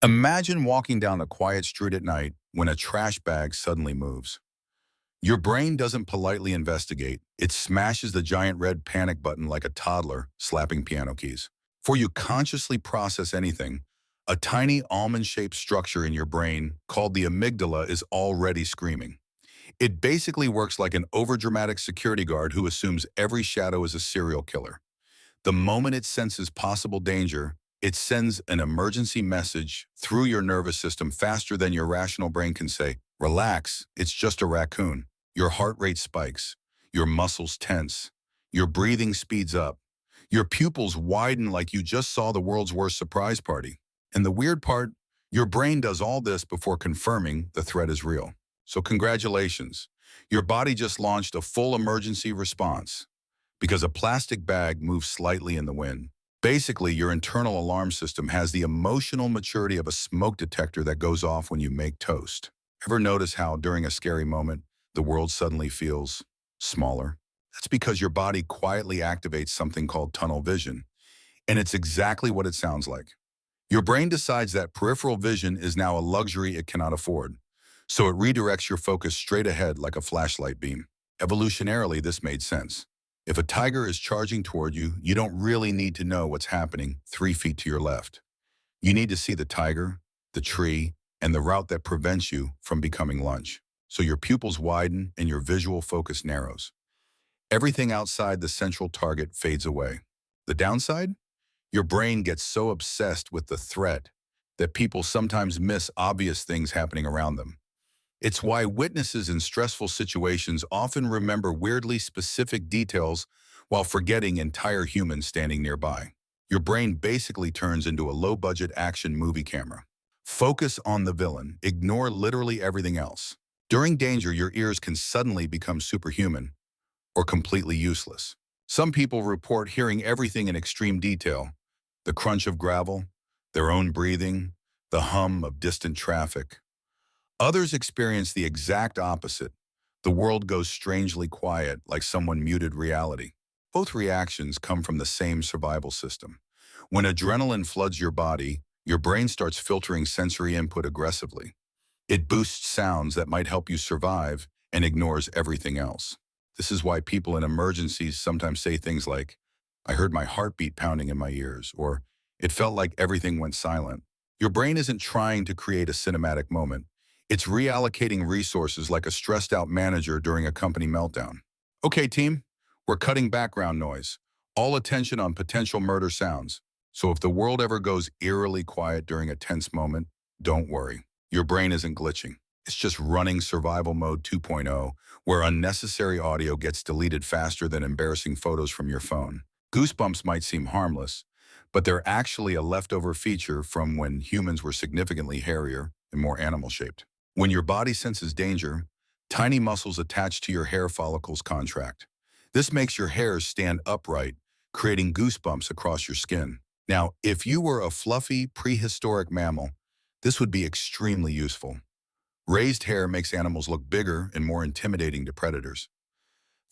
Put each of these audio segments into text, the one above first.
Imagine walking down a quiet street at night when a trash bag suddenly moves. Your brain doesn't politely investigate. It smashes the giant red panic button like a toddler slapping piano keys. Before you consciously process anything, a tiny almond-shaped structure in your brain called the amygdala is already screaming. It basically works like an overdramatic security guard who assumes every shadow is a serial killer. The moment it senses possible danger, it sends an emergency message through your nervous system faster than your rational brain can say, "Relax, it's just a raccoon." Your heart rate spikes, your muscles tense, your breathing speeds up, your pupils widen like you just saw the world's worst surprise party. And the weird part, your brain does all this before confirming the threat is real. So congratulations, your body just launched a full emergency response because a plastic bag moves slightly in the wind. Basically, your internal alarm system has the emotional maturity of a smoke detector that goes off when you make toast. Ever notice how, during a scary moment, the world suddenly feels smaller? That's because your body quietly activates something called tunnel vision, and it's exactly what it sounds like. Your brain decides that peripheral vision is now a luxury it cannot afford, so it redirects your focus straight ahead like a flashlight beam. Evolutionarily, this made sense. If a tiger is charging toward you, you don't really need to know what's happening 3 feet to your left. You need to see the tiger, the tree, and the route that prevents you from becoming lunch. So your pupils widen and your visual focus narrows. Everything outside the central target fades away. The downside? Your brain gets so obsessed with the threat that people sometimes miss obvious things happening around them. It's why witnesses in stressful situations often remember weirdly specific details while forgetting entire humans standing nearby. Your brain basically turns into a low-budget action movie camera. Focus on the villain, ignore literally everything else. During danger, your ears can suddenly become superhuman or completely useless. Some people report hearing everything in extreme detail: the crunch of gravel, their own breathing, the hum of distant traffic. Others experience the exact opposite. The world goes strangely quiet, like someone muted reality. Both reactions come from the same survival system. When adrenaline floods your body, your brain starts filtering sensory input aggressively. It boosts sounds that might help you survive and ignores everything else. This is why people in emergencies sometimes say things like, "I heard my heartbeat pounding in my ears," or "It felt like everything went silent." Your brain isn't trying to create a cinematic moment. It's reallocating resources like a stressed out manager during a company meltdown. Okay, team, we're cutting background noise. All attention on potential murder sounds. So if the world ever goes eerily quiet during a tense moment, don't worry. Your brain isn't glitching. It's just running survival mode 2.0, where unnecessary audio gets deleted faster than embarrassing photos from your phone. Goosebumps might seem harmless, but they're actually a leftover feature from when humans were significantly hairier and more animal-shaped. When your body senses danger, tiny muscles attached to your hair follicles contract. This makes your hairs stand upright, creating goosebumps across your skin. Now, if you were a fluffy, prehistoric mammal, this would be extremely useful. Raised hair makes animals look bigger and more intimidating to predators.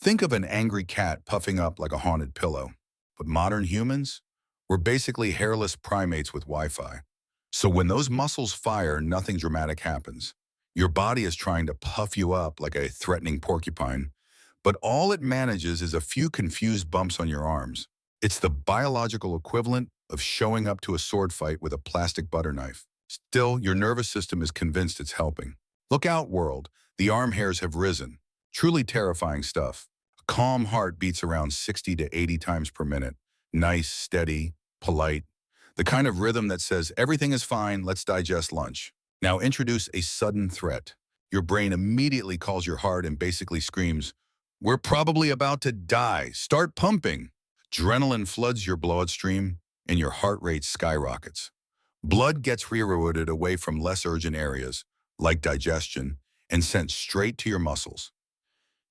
Think of an angry cat puffing up like a haunted pillow. But modern humans? We're basically hairless primates with Wi-Fi. So when those muscles fire, nothing dramatic happens. Your body is trying to puff you up like a threatening porcupine, but all it manages is a few confused bumps on your arms. It's the biological equivalent of showing up to a sword fight with a plastic butter knife. Still, your nervous system is convinced it's helping. Look out, world. The arm hairs have risen. Truly terrifying stuff. A calm heart beats around 60 to 80 times per minute. Nice, steady, polite. The kind of rhythm that says, everything is fine, let's digest lunch. Now introduce a sudden threat. Your brain immediately calls your heart and basically screams, "We're probably about to die. Start pumping." Adrenaline floods your bloodstream and your heart rate skyrockets. Blood gets rerouted away from less urgent areas, like digestion, and sent straight to your muscles.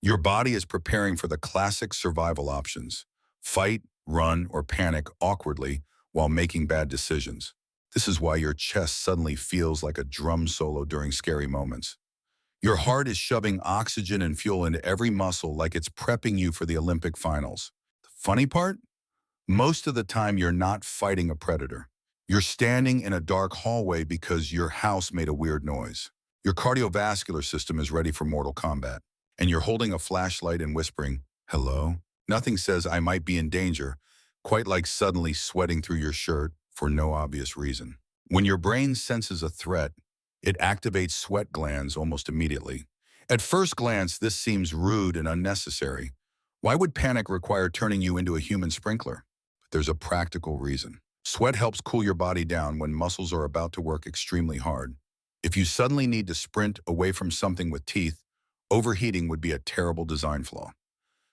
Your body is preparing for the classic survival options: fight, run, or panic awkwardly while making bad decisions. This is why your chest suddenly feels like a drum solo during scary moments. Your heart is shoving oxygen and fuel into every muscle like it's prepping you for the Olympic finals. The funny part? Most of the time, you're not fighting a predator. You're standing in a dark hallway because your house made a weird noise. Your cardiovascular system is ready for mortal combat, and you're holding a flashlight and whispering, "Hello?" Nothing says I might be in danger, quite like suddenly sweating through your shirt for no obvious reason. When your brain senses a threat, it activates sweat glands almost immediately. At first glance, this seems rude and unnecessary. Why would panic require turning you into a human sprinkler? But there's a practical reason. Sweat helps cool your body down when muscles are about to work extremely hard. If you suddenly need to sprint away from something with teeth, overheating would be a terrible design flaw.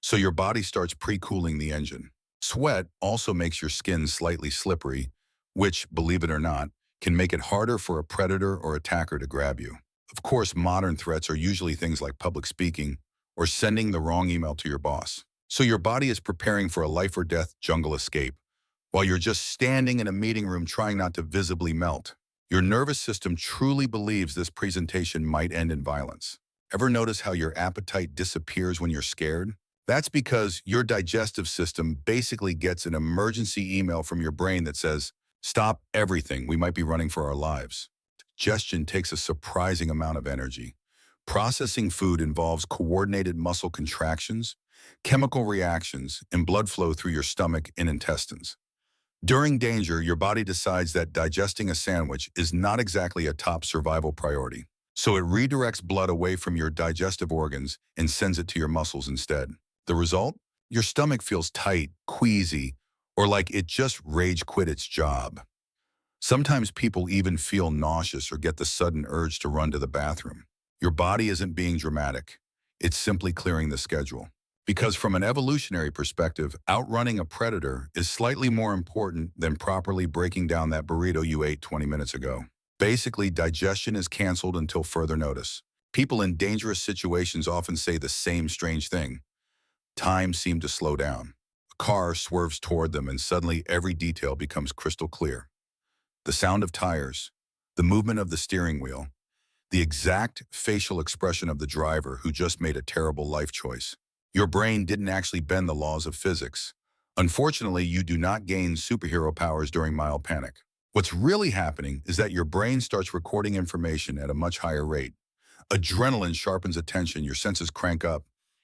So your body starts pre-cooling the engine. Sweat also makes your skin slightly slippery, which, believe it or not, can make it harder for a predator or attacker to grab you. Of course, modern threats are usually things like public speaking or sending the wrong email to your boss. So your body is preparing for a life or death jungle escape, while you're just standing in a meeting room trying not to visibly melt. Your nervous system truly believes this presentation might end in violence. Ever notice how your appetite disappears when you're scared? That's because your digestive system basically gets an emergency email from your brain that says, "Stop everything, we might be running for our lives." Digestion takes a surprising amount of energy. Processing food involves coordinated muscle contractions, chemical reactions, and blood flow through your stomach and intestines. During danger, your body decides that digesting a sandwich is not exactly a top survival priority. So it redirects blood away from your digestive organs and sends it to your muscles instead. The result? Your stomach feels tight, queasy, or like it just rage quit its job. Sometimes people even feel nauseous or get the sudden urge to run to the bathroom. Your body isn't being dramatic. It's simply clearing the schedule. Because from an evolutionary perspective, outrunning a predator is slightly more important than properly breaking down that burrito you ate 20 minutes ago. Basically, digestion is canceled until further notice. People in dangerous situations often say the same strange thing. Time seemed to slow down. A car swerves toward them and suddenly every detail becomes crystal clear. The sound of tires, the movement of the steering wheel, the exact facial expression of the driver who just made a terrible life choice. Your brain didn't actually bend the laws of physics. Unfortunately, you do not gain superhero powers during mild panic. What's really happening is that your brain starts recording information at a much higher rate. Adrenaline sharpens attention, your senses crank up,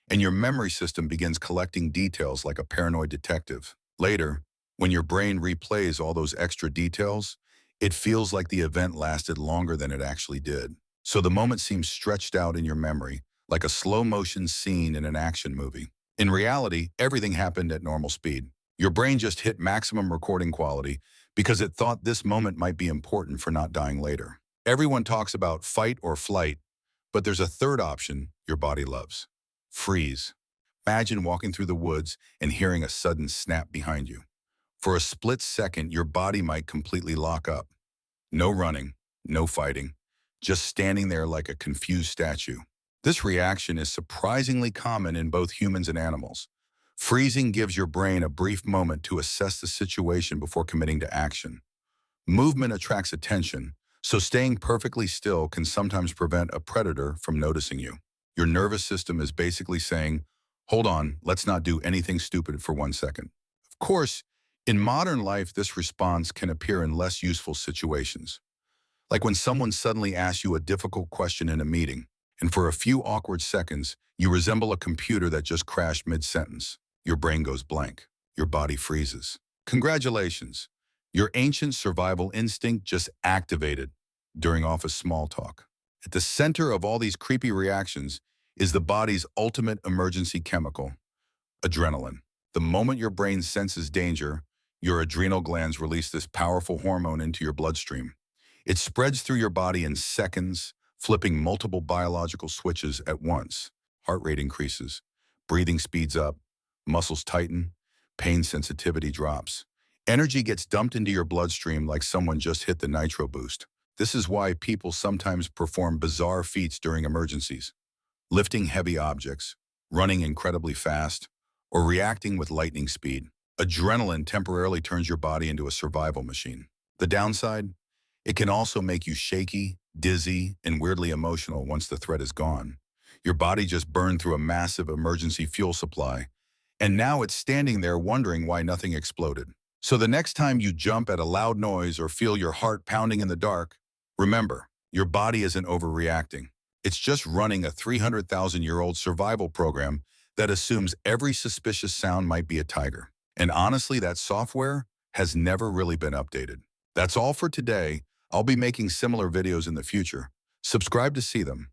and your memory system begins collecting details like a paranoid detective. Later, when your brain replays all those extra details, it feels like the event lasted longer than it actually did. So the moment seems stretched out in your memory, like a slow-motion scene in an action movie. In reality, everything happened at normal speed. Your brain just hit maximum recording quality because it thought this moment might be important for not dying later. Everyone talks about fight or flight, but there's a third option your body loves: freeze. Imagine walking through the woods and hearing a sudden snap behind you. For a split second, your body might completely lock up. No running, no fighting, just standing there like a confused statue. This reaction is surprisingly common in both humans and animals. Freezing gives your brain a brief moment to assess the situation before committing to action. Movement attracts attention, so staying perfectly still can sometimes prevent a predator from noticing you. Your nervous system is basically saying, "Hold on, let's not do anything stupid for 1 second." Of course, in modern life, this response can appear in less useful situations. Like when someone suddenly asks you a difficult question in a meeting, and for a few awkward seconds, you resemble a computer that just crashed mid-sentence. Your brain goes blank. Your body freezes. Congratulations. Your ancient survival instinct just activated during office small talk. At the center of all these creepy reactions is the body's ultimate emergency chemical, adrenaline. The moment your brain senses danger, your adrenal glands release this powerful hormone into your bloodstream. It spreads through your body in seconds, flipping multiple biological switches at once. Heart rate increases, breathing speeds up, muscles tighten, pain sensitivity drops. Energy gets dumped into your bloodstream like someone just hit the nitro boost. This is why people sometimes perform bizarre feats during emergencies: lifting heavy objects, running incredibly fast, or reacting with lightning speed. Adrenaline temporarily turns your body into a survival machine. The downside? It can also make you shaky, dizzy, and weirdly emotional once the threat is gone. Your body just burned through a massive emergency fuel supply, and now it's standing there wondering why nothing exploded. So the next time you jump at a loud noise or feel your heart pounding in the dark, remember, your body isn't overreacting. It's just running a 300,000-year-old survival program that assumes every suspicious sound might be a tiger. And honestly, that software has never really been updated. That's all for today. I'll be making similar videos in the future. Subscribe to see them.